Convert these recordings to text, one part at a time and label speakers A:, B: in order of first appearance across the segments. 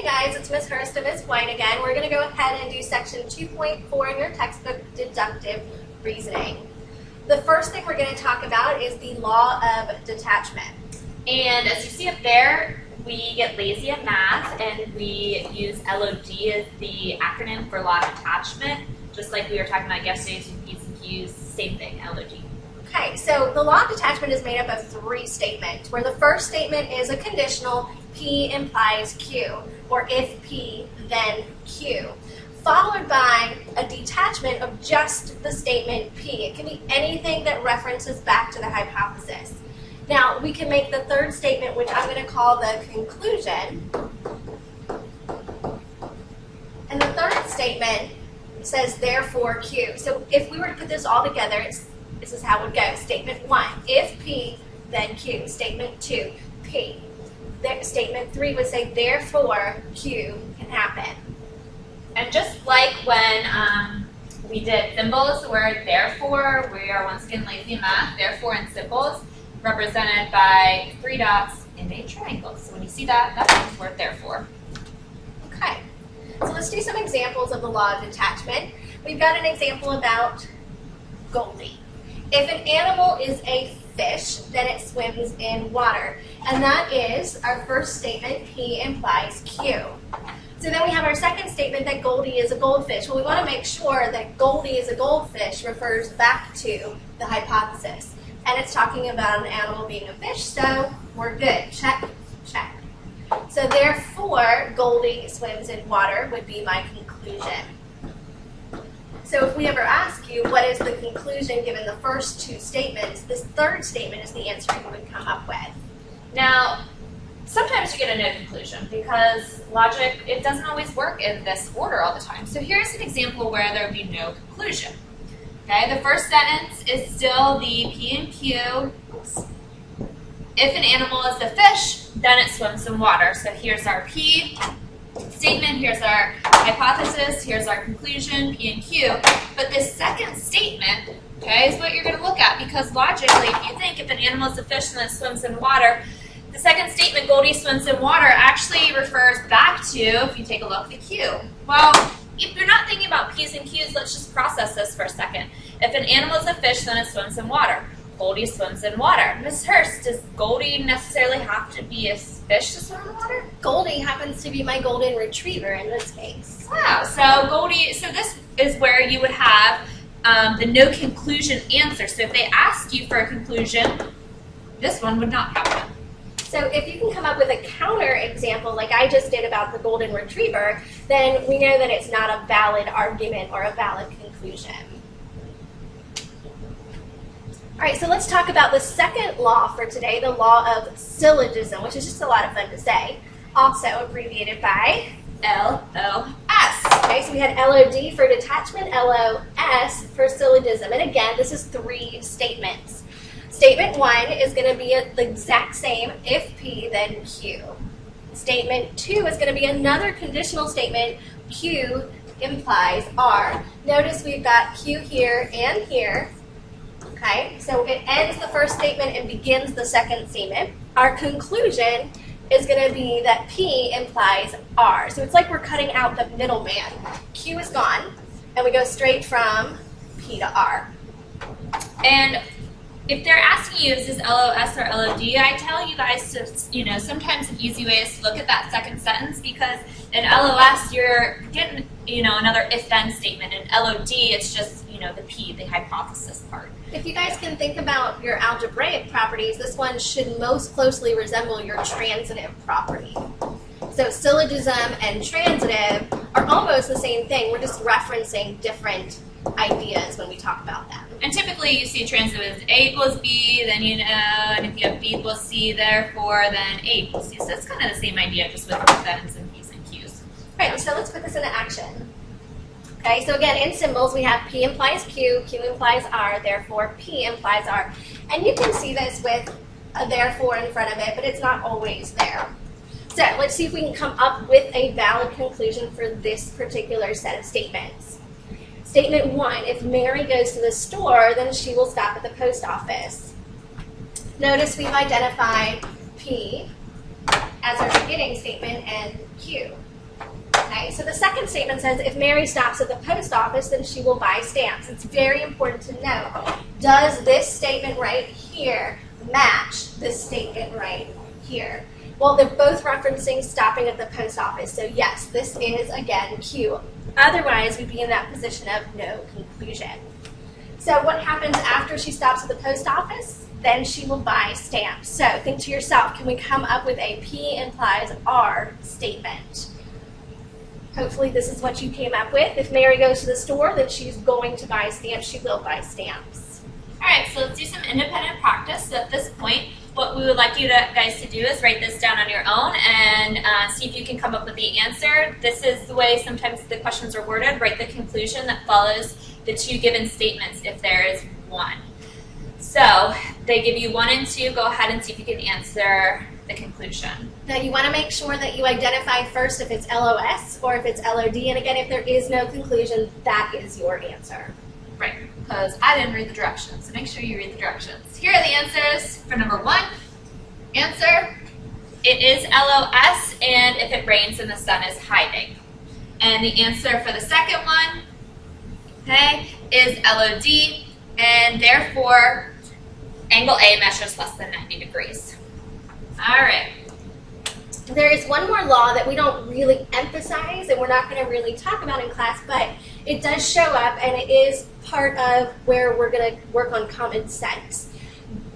A: Hey guys, it's Ms. Hurst and Ms. White again. We're going to go ahead and do section 2.4 in your textbook, deductive reasoning. The first thing we're going to talk about is the law of detachment.
B: And as you see up there, we get lazy at math and we use LOD as the acronym for law of detachment, just like we were talking about yesterday with P's and Q's, same thing, LOD.
A: Okay, so the law of detachment is made up of three statements, where the first statement is a conditional, P implies Q, or if P, then Q, followed by a detachment of just the statement P. It can be anything that references back to the hypothesis. Now, we can make the third statement, which I'm going to call the conclusion. And the third statement says, therefore, Q. So if we were to put this all together, this is how it would go. Statement 1, if P, then Q. Statement 2, P. Statement 3 would say, therefore, Q can happen.
B: And just like when we did symbols, the word therefore, we are once again lazy in math, therefore in symbols, represented by 3 dots in a triangle. So when you see that, that means we're therefore.
A: Okay, so let's do some examples of the law of detachment. We've got an example about Goldie. If an animal is a fish, then it swims in water. And that is our first statement, P implies Q. So then we have our second statement that Goldie is a goldfish. Well, we want to make sure that Goldie is a goldfish refers back to the hypothesis. And it's talking about an animal being a fish, so we're good. Check, check. So therefore, Goldie swims in water would be my conclusion. So if we ever ask you what is the conclusion given the first two statements, this third statement is the answer you would come up with.
B: Now, sometimes you get a no conclusion because logic, it doesn't always work in this order all the time. So here's an example where there would be no conclusion. Okay, the first sentence is still the P and Q. Oops. If an animal is a fish, then it swims in water. So here's our P statement, here's our hypothesis, here's our conclusion, P and Q. But this second statement, okay, is what you're going to look at because logically, if you think if an animal is a fish and then swims in water, the second statement, Goldie swims in water, actually refers back to, if you take a look, the Q. Well, if you're not thinking about P's and Q's, let's just process this for a second. If an animal is a fish, then it swims in water. Goldie swims in water. Ms. Hurst, does Goldie necessarily have to be a fish to swim in water?
A: Goldie happens to be my golden retriever in this case.
B: Wow, so Goldie, so this is where you would have the no conclusion answer. So if they asked you for a conclusion, this one would not happen.
A: So if you can come up with a counter example like I just did about the golden retriever, then we know that it's not a valid argument or a valid conclusion. All right, so let's talk about the second law for today, the law of syllogism, which is just a lot of fun to say, also abbreviated by LOS. Okay, so we had LOD for detachment, LOS for syllogism. And again, this is 3 statements. Statement 1 is going to be the exact same, if P, then Q. Statement 2 is going to be another conditional statement, Q implies R. Notice we've got Q here and here. Okay, so it ends the first statement and begins the second statement. Our conclusion is going to be that P implies R. So it's like we're cutting out the middleman. Q is gone, and we go straight from P to R.
B: And if they're asking you, is this LOS or LOD, I tell you guys to, sometimes an easy way is to look at that second sentence because in LOS, you're getting, another if-then statement. In LOD, it's just, the P, the hypothesis part.
A: If you guys can think about your algebraic properties, this one should most closely resemble your transitive property. So syllogism and transitive are almost the same thing. We're just referencing different ideas when we talk about them.
B: And typically you see transitive as A equals B, then and if you have B equals C, therefore, then A equals C. So it's kind of the same idea, just with thens and P's and Q's.
A: All right, so let's put this into action. Okay, so again, in symbols, we have P implies Q, Q implies R, therefore P implies R. And you can see this with a therefore in front of it, but it's not always there. So let's see if we can come up with a valid conclusion for this particular set of statements. Statement 1, if Mary goes to the store, then she will stop at the post office. Notice we've identified P as our beginning statement and Q. so the second statement says if Mary stops at the post office, then she will buy stamps. It's very important to know, does this statement right here match this statement right here? Well, they're both referencing stopping at the post office, so yes, this is, again, Q. Otherwise, we'd be in that position of no conclusion. So what happens after she stops at the post office? Then she will buy stamps. So think to yourself, can we come up with a P implies R statement? Hopefully this is what you came up with. If Mary goes to the store, then she's going to buy stamps. She will buy stamps.
B: All right, so let's do some independent practice. So at this point, what we would like you guys to do is write this down on your own and see if you can come up with the answer. This is the way sometimes the questions are worded. Write the conclusion that follows the two given statements if there is one. So they give you 1 and 2. Go ahead and see if you can answer the conclusion.
A: Now you want to make sure that you identify first if it's LOS or if it's LOD. And again, if there is no conclusion, that is your answer.
B: Right, because I didn't read the directions, so make sure you read the directions. Here are the answers for number 1. Answer, it is LOS, and if it rains, then the sun is hiding. And the answer for the second one, okay, is LOD, and therefore, angle A measures less than 90 degrees. All right.
A: There is one more law that we don't really emphasize and we're not going to really talk about in class, but it does show up and it is part of where we're going to work on common sense.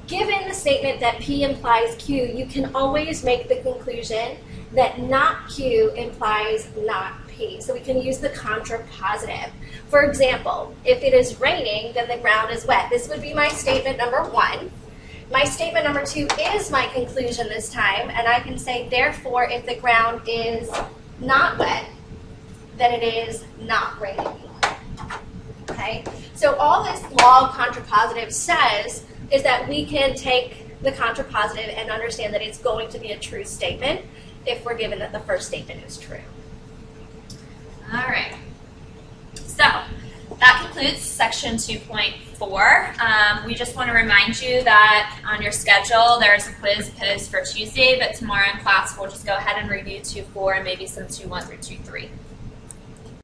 A: Given the statement that P implies Q, you can always make the conclusion that not Q implies not P. So we can use the contrapositive. For example, if it is raining, then the ground is wet. This would be my statement number 1. My statement number 2 is my conclusion this time, and I can say, therefore, if the ground is not wet, then it is not raining. Okay? So all this law of contrapositive says is that we can take the contrapositive and understand that it's going to be a true statement if we're given that the first statement is true.
B: All right. So that concludes section 2.4. We just want to remind you that on your schedule there is a quiz posed for Tuesday, but tomorrow in class we'll just go ahead and review 2.4 and maybe some 2.1 through 2.3.